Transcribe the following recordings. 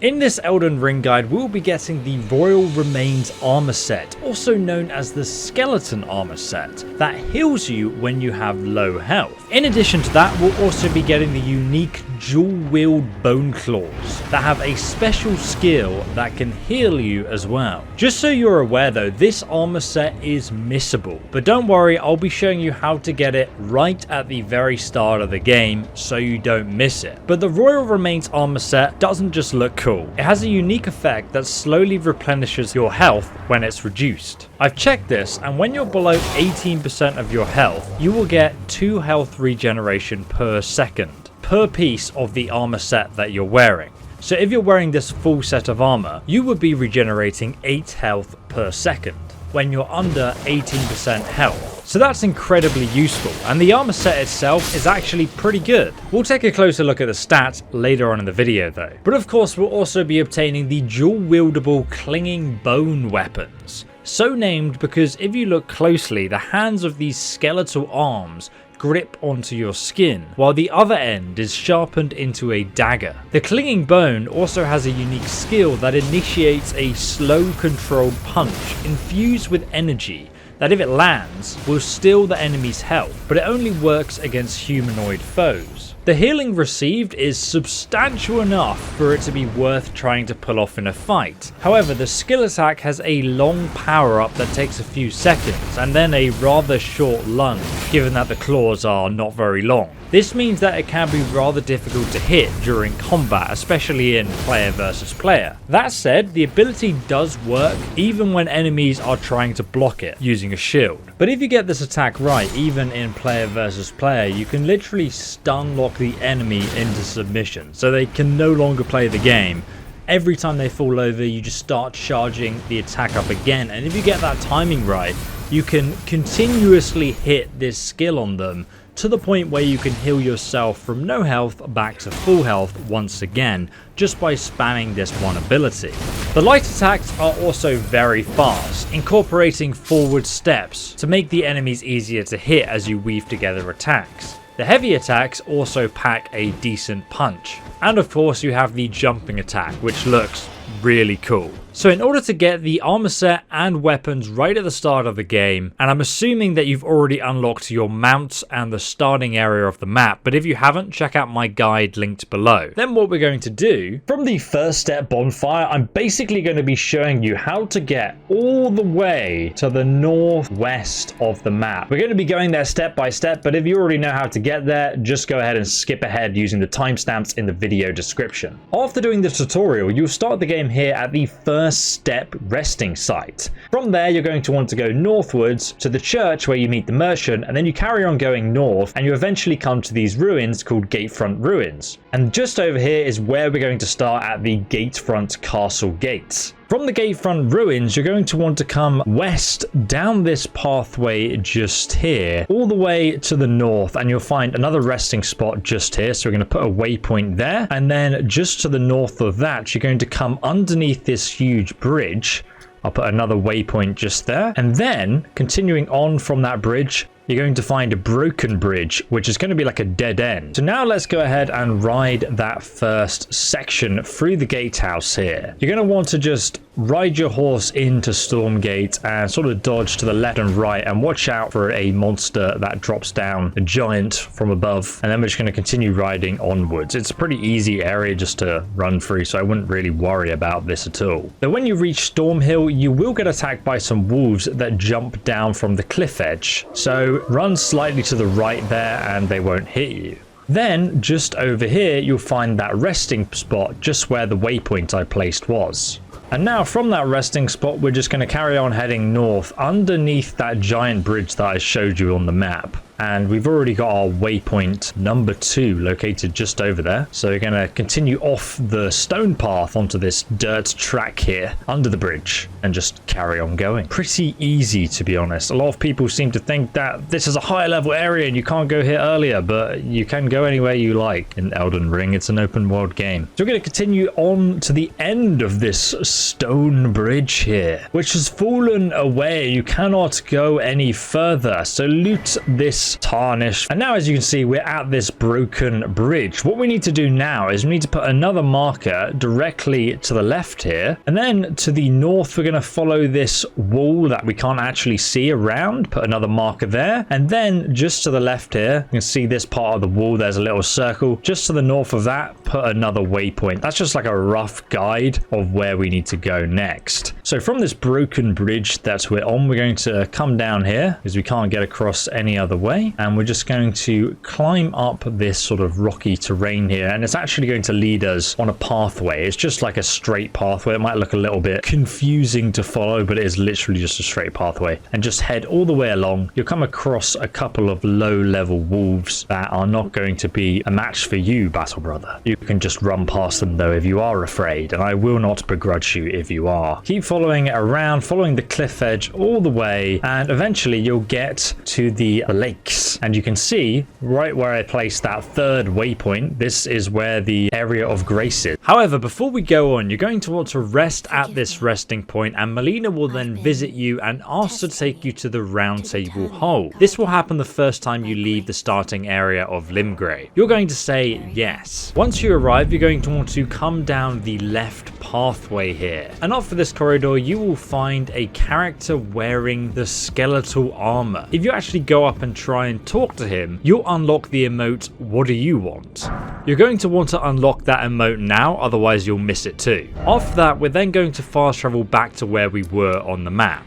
In this Elden Ring guide, we'll be getting the Royal Remains armor set, also known as the Skeleton armor set, that heals you when you have low health. In addition to that, we'll also be getting the unique dual wield bone claws that have a special skill that can heal you as well. Just so you're aware though, this armor set is missable, but don't worry, I'll be showing you how to get it right at the very start of the game so you don't miss it. But the Royal Remains armor set doesn't just look cool. It has a unique effect that slowly replenishes your health when it's reduced. I've checked this, and when you're below 18% of your health, you will get 2 health regeneration per second, per piece of the armor set that you're wearing. So if you're wearing this full set of armor, you would be regenerating 8 health per second when you're under 18% health. So that's incredibly useful, and the armor set itself is actually pretty good. We'll take a closer look at the stats later on in the video though. But of course we'll also be obtaining the dual wieldable clinging bone weapons. So named because if you look closely, the hands of these skeletal arms grip onto your skin, while the other end is sharpened into a dagger. The clinging bone also has a unique skill that initiates a slow controlled punch infused with energy that if it lands will steal the enemy's health, but it only works against humanoid foes. The healing received is substantial enough for it to be worth trying to pull off in a fight. However, the skill attack has a long power up that takes a few seconds, and then a rather short lunge, given that the claws are not very long. This means that it can be rather difficult to hit during combat, especially in player versus player. That said, the ability does work even when enemies are trying to block it using a shield. But if you get this attack right, even in player versus player, you can literally stun lock the enemy into submission, so they can no longer play the game. Every time they fall over, you just start charging the attack up again, and if you get that timing right, you can continuously hit this skill on them to the point where you can heal yourself from no health back to full health once again, just by spamming this one ability. The light attacks are also very fast, incorporating forward steps to make the enemies easier to hit as you weave together attacks. The heavy attacks also pack a decent punch. And of course you have the jumping attack, which looks really cool. So in order to get the armor set and weapons right at the start of the game, and I'm assuming that you've already unlocked your mounts and the starting area of the map, but if you haven't, check out my guide linked below. Then what we're going to do, from the first step bonfire, I'm basically going to be showing you how to get all the way to the northwest of the map. We're going to be going there step by step, but if you already know how to get there, just go ahead and skip ahead using the timestamps in the video description. After doing the tutorial, you'll start the game here at the first step resting site. From there, you're going to want to go northwards to the church where you meet the merchant, and then you carry on going north and you eventually come to these ruins called Gatefront Ruins. And just over here is where we're going to start at the Gatefront Castle gates. From the Gatefront Ruins, you're going to want to come west down this pathway just here, all the way to the north, and you'll find another resting spot just here. So we're going to put a waypoint there, and then just to the north of that, you're going to come underneath this huge bridge. I'll put another waypoint just there, and then continuing on from that bridge, you're going to find a broken bridge, which is going to be like a dead end. So now let's go ahead and ride that first section through the gatehouse here. You're going to want to just ride your horse into Stormgate and sort of dodge to the left and right, and watch out for a monster that drops down, a giant from above, and then we're just going to continue riding onwards. It's a pretty easy area just to run through, so I wouldn't really worry about this at all. But when you reach Stormhill, you will get attacked by some wolves that jump down from the cliff edge, so run slightly to the right there and they won't hit you. Then just over here you'll find that resting spot just where the waypoint I placed was. And now from that resting spot, we're just going to carry on heading north underneath that giant bridge that I showed you on the map. And we've already got our waypoint number 2 located just over there. So we're going to continue off the stone path onto this dirt track here under the bridge and just carry on going. Pretty easy, to be honest. A lot of people seem to think that this is a higher level area and you can't go here earlier, but you can go anywhere you like in Elden Ring. It's an open world game. So we're going to continue on to the end of this stone bridge here, which has fallen away. You cannot go any further. So loot this this tarnish. And now, as you can see, we're at this broken bridge. What we need to do now is we need to put another marker directly to the left here, and then to the north we're going to follow this wall that we can't actually see around, put another marker there, and then just to the left here you can see this part of the wall, there's a little circle. Just to the north of that, put another waypoint. That's just like a rough guide of where we need to go next. So from this broken bridge that we're on, we're going to come down here because we can't get across any other way, and we're just going to climb up this sort of rocky terrain here, and it's actually going to lead us on a pathway. It's just like a straight pathway. It might look a little bit confusing to follow, but it is literally just a straight pathway, and just head all the way along. You'll come across a couple of low level wolves that are not going to be a match for you, battle brother. You can just run past them though if you are afraid, and I will not begrudge you if you are. Keep following it around, following the cliff edge all the way, and eventually you'll get to the lakes, and you can see right where I placed that third waypoint, this is where the area of grace is. However, before we go on, you're going to want to rest at this resting point, and Melina will then visit you and ask to take you to the Roundtable hole. This will happen the first time you leave the starting area of Limgrave. You're going to say yes. Once you arrive, you're going to want to come down the left pathway here, and after this corridor you will find a character wearing the skeletal armor. If you actually go up and try and talk to him, you'll unlock the emote, "What do you want?" You're going to want to unlock that emote now, otherwise you'll miss it too. After that, we're then going to fast travel back to where we were on the map.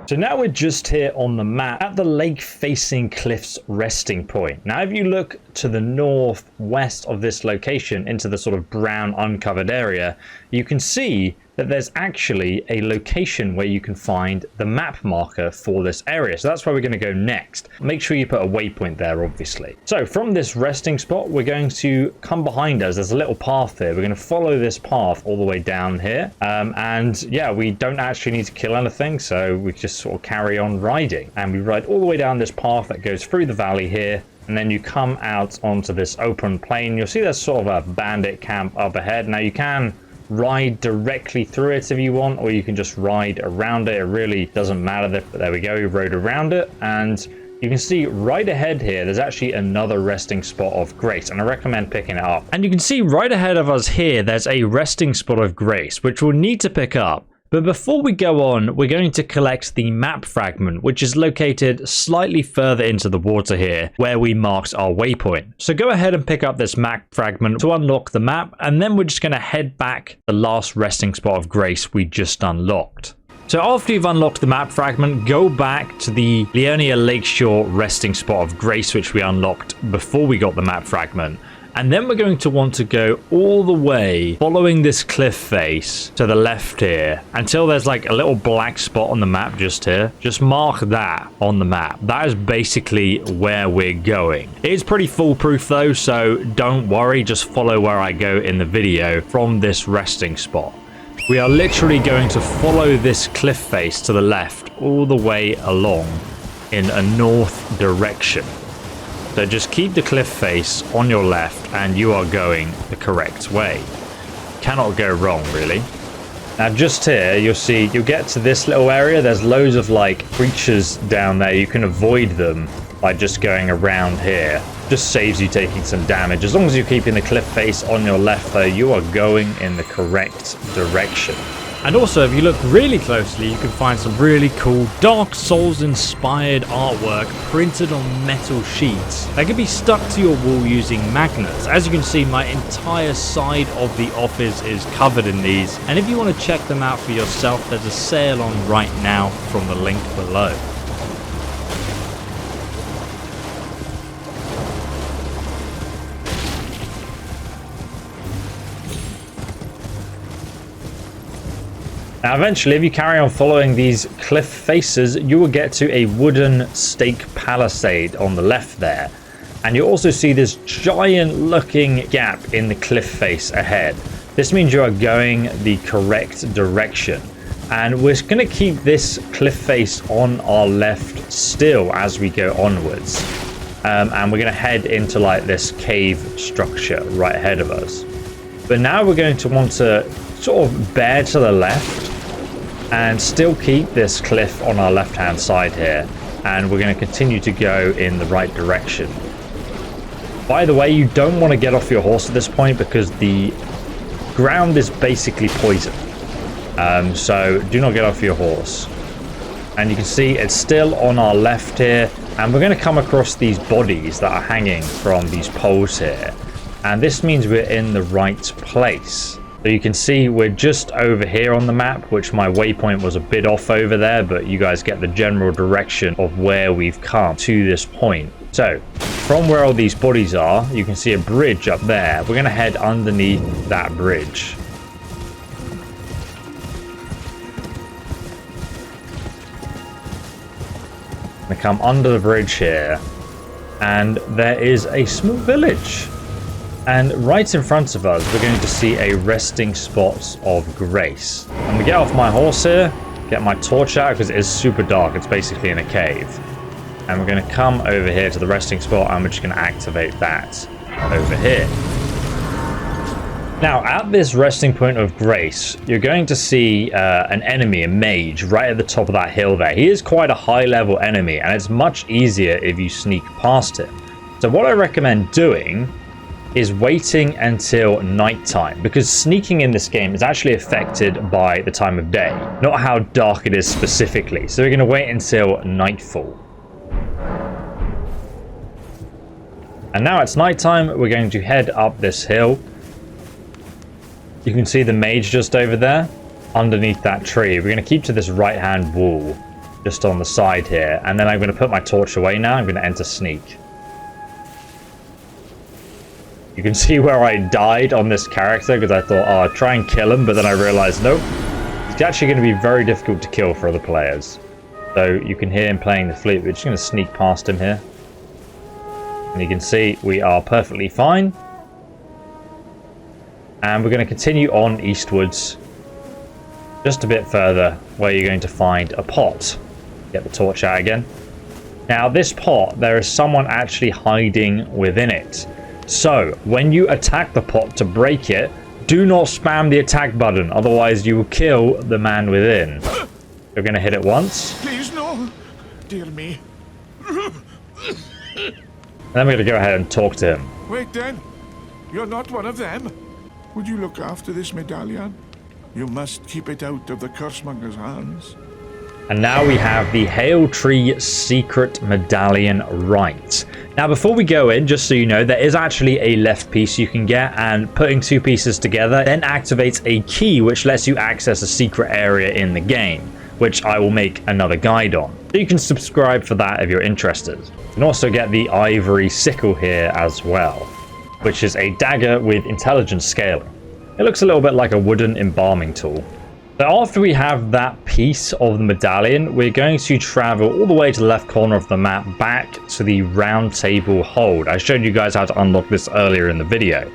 So now we're just here on the map at the lake facing cliffs resting point. Now if you look to the northwest of this location into the sort of brown uncovered area, you can see that there's actually a location where you can find the map marker for this area. So that's where we're going to go next. Make sure you put a waypoint there, obviously. So from this resting spot, we're going to come behind us. There's a little path here. We're going to follow this path all the way down here. And yeah, we don't actually need to kill anything, so we just sort of carry on riding. And we ride all the way down this path that goes through the valley here. And then you come out onto this open plain. You'll see there's sort of a bandit camp up ahead. Now you can ride directly through it if you want, or you can just ride around it. It really doesn't matter. But there we go, we rode around it, and you can see right ahead here there's actually another resting spot of grace, and I recommend picking it up. And you can see right ahead of us here there's a resting spot of grace which we'll need to pick up. But before we go on, we're going to collect the map fragment, which is located slightly further into the water here, where we marked our waypoint. So go ahead and pick up this map fragment to unlock the map, and then we're just going to head back the last resting spot of grace we just unlocked. So after you've unlocked the map fragment, go back to the Leonia Lakeshore resting spot of grace, which we unlocked before we got the map fragment. And then we're going to want to go all the way following this cliff face to the left here until there's like a little black spot on the map just here. Just mark that on the map. That is basically where we're going. It is pretty foolproof though, so don't worry. Just follow where I go in the video from this resting spot. We are literally going to follow this cliff face to the left all the way along in a north direction. So just keep the cliff face on your left and you are going the correct way. Cannot go wrong, really. Now just here, you'll get to this little area. There's loads of like creatures down there. You can avoid them by just going around here. Just saves you taking some damage. As long as you're keeping the cliff face on your left though, you are going in the correct direction. And also, if you look really closely, you can find some really cool Dark Souls inspired artwork printed on metal sheets that can be stuck to your wall using magnets. As you can see, my entire side of the office is covered in these, and if you want to check them out for yourself, there's a sale on right now from the link below. Now eventually, if you carry on following these cliff faces, you will get to a wooden stake palisade on the left there. And you also see this giant looking gap in the cliff face ahead. This means you are going the correct direction. And we're going to keep this cliff face on our left still as we go onwards. And we're going to head into like this cave structure right ahead of us. But now we're going to want to sort of bear to the left and still keep this cliff on our left hand side here. and we're going to continue to go in the right direction. By the way, you don't want to get off your horse at this point because the ground is basically poison. So do not get off your horse. And you can see it's still on our left here, and we're going to come across these bodies that are hanging from these poles here. And this means we're in the right place. So you can see we're just over here on the map, which my waypoint was a bit off over there, but you guys get the general direction of where we've come to this point. So from where all these bodies are, you can see a bridge up there. We're going to head underneath that bridge. I'm going to come under the bridge here, and there is a small village. And right in front of us, we're going to see a resting spot of grace. I'm going to get off my horse here, get my torch out because it is super dark. It's basically in a cave. And we're going to come over here to the resting spot, and we're just going to activate that over here. Now, at this resting point of grace, you're going to see an enemy, a mage, right at the top of that hill there. He is quite a high-level enemy, and it's much easier if you sneak past him. So what I recommend doing is waiting until nighttime, because sneaking in this game is actually affected by the time of day, not how dark it is specifically. So we're going to wait until nightfall. And now it's nighttime. We're going to head up this hill. You can see the mage just over there underneath that tree. We're going to keep to this right hand wall just on the side here, and then I'm going to put my torch away now. I'm going to enter sneak. You can see where I died on this character because I thought, oh, I'll try and kill him, but then I realized, nope, he's actually going to be very difficult to kill for other players. So you can hear him playing the flute. We're just going to sneak past him here. And you can see we are perfectly fine. And we're going to continue on eastwards just a bit further, where you're going to find a pot. Get the torch out again. Now, this pot, there is someone actually hiding within it. So, when you attack the pot to break it, do not spam the attack button, otherwise you will kill the man within. You're going to hit it once. Please, no. Dear me. And then we're going to go ahead and talk to him. Wait then. You're not one of them. Would you look after this medallion? You must keep it out of the cursemonger's hands. And now we have the Haligtree secret medallion right. Now, before we go in, just so you know, there is actually a left piece you can get, and putting two pieces together then activates a key which lets you access a secret area in the game, which I will make another guide on. So you can subscribe for that if you're interested. You can also get the Ivory Sickle here as well, which is a dagger with intelligence scaling. It looks a little bit like a wooden embalming tool. So after we have that piece of the medallion, we're going to travel all the way to the left corner of the map back to the Roundtable hold. I showed you guys how to unlock this earlier in the video.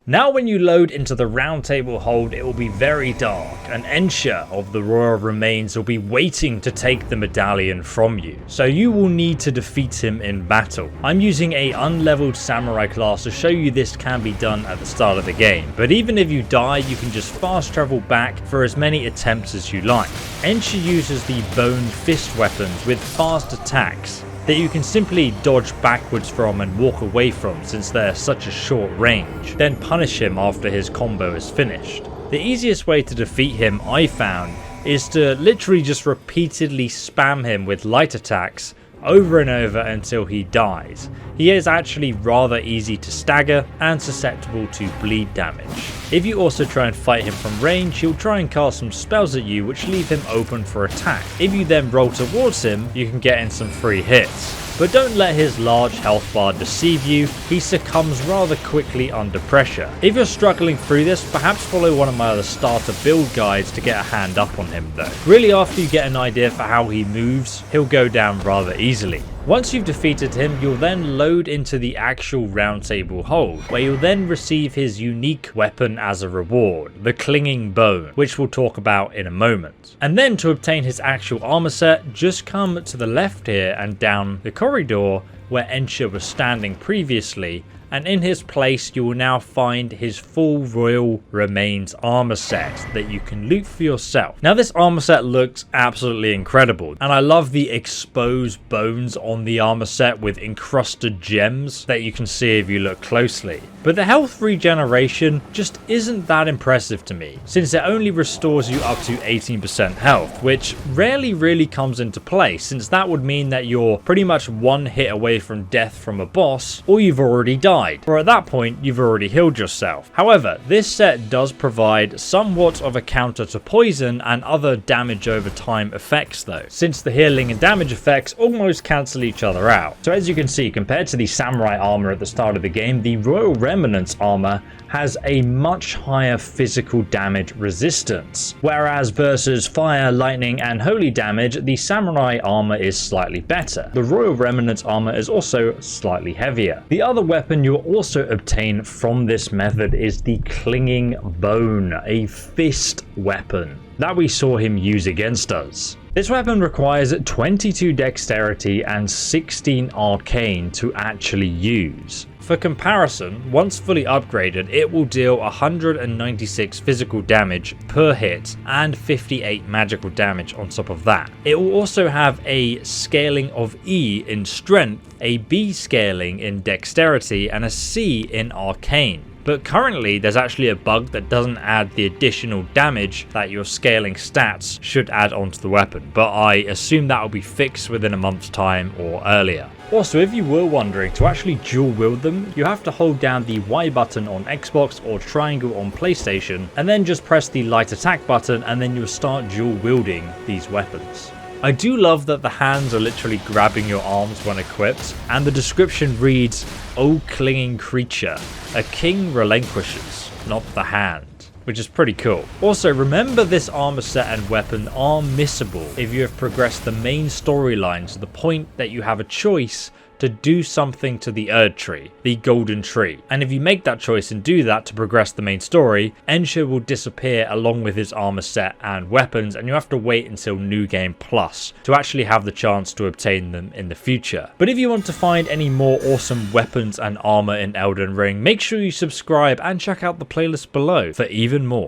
Now when you load into the Roundtable hold, it will be very dark, and Ensha of the Royal Remains will be waiting to take the medallion from you, so you will need to defeat him in battle. I'm using a unleveled samurai class to show you this can be done at the start of the game, but even if you die, you can just fast travel back for as many attempts as you like. Ensha uses the bone fist weapons with fast attacks that you can simply dodge backwards from and walk away from since they're such a short range, then punish him after his combo is finished. The easiest way to defeat him, I found, is to literally just repeatedly spam him with light attacks over and over until he dies. He is actually rather easy to stagger and susceptible to bleed damage. If you also try and fight him from range, he'll try and cast some spells at you which leave him open for attack. If you then roll towards him, you can get in some free hits. But don't let his large health bar deceive you, he succumbs rather quickly under pressure. If you're struggling through this, perhaps follow one of my other starter build guides to get a hand up on him though. Really, after you get an idea for how he moves, he'll go down rather easily. Once you've defeated him, you'll then load into the actual Roundtable hold, where you'll then receive his unique weapon as a reward, the Clinging Bone, which we'll talk about in a moment. And then to obtain his actual armor set, just come to the left here and down the corridor where Ensha was standing previously, and in his place you will now find his full Royal Remains armor set that you can loot for yourself. Now this armor set looks absolutely incredible, and I love the exposed bones on the armor set with encrusted gems that you can see if you look closely. But the health regeneration just isn't that impressive to me, since it only restores you up to 18% health, which rarely really comes into play, since that would mean that you're pretty much one hit away from death from a boss, or you've already died, or at that point you've already healed yourself. However, this set does provide somewhat of a counter to poison and other damage over time effects though, since the healing and damage effects almost cancel each other out. So as you can see, compared to the samurai armor at the start of the game, the Royal Remnant's armor has a much higher physical damage resistance, whereas versus fire, lightning and holy damage, the samurai armor is slightly better. The Royal Remnant's armor is also slightly heavier. The other weapon you'll also obtain from this method is the Clinging Bone, a fist weapon that we saw him use against us. This weapon requires 22 dexterity and 16 arcane to actually use. For comparison, once fully upgraded, it will deal 196 physical damage per hit and 58 magical damage on top of that. It will also have a scaling of E in strength, a B scaling in dexterity, and a C in arcane. But currently there's actually a bug that doesn't add the additional damage that your scaling stats should add onto the weapon, but I assume that will be fixed within a month's time or earlier. Also, if you were wondering, to actually dual wield them, you have to hold down the Y button on Xbox or triangle on PlayStation, and then just press the light attack button, and then you'll start dual wielding these weapons. I do love that the hands are literally grabbing your arms when equipped, and the description reads, "O clinging creature, a king relinquishes, not the hand," which is pretty cool. Also, remember this armor set and weapon are missable if you have progressed the main storyline to the point that you have a choice to do something to the Erdtree, the golden tree. And if you make that choice and do that to progress the main story, Ensha will disappear along with his armor set and weapons, and you have to wait until New Game Plus to actually have the chance to obtain them in the future. But if you want to find any more awesome weapons and armor in Elden Ring, make sure you subscribe and check out the playlist below for even more.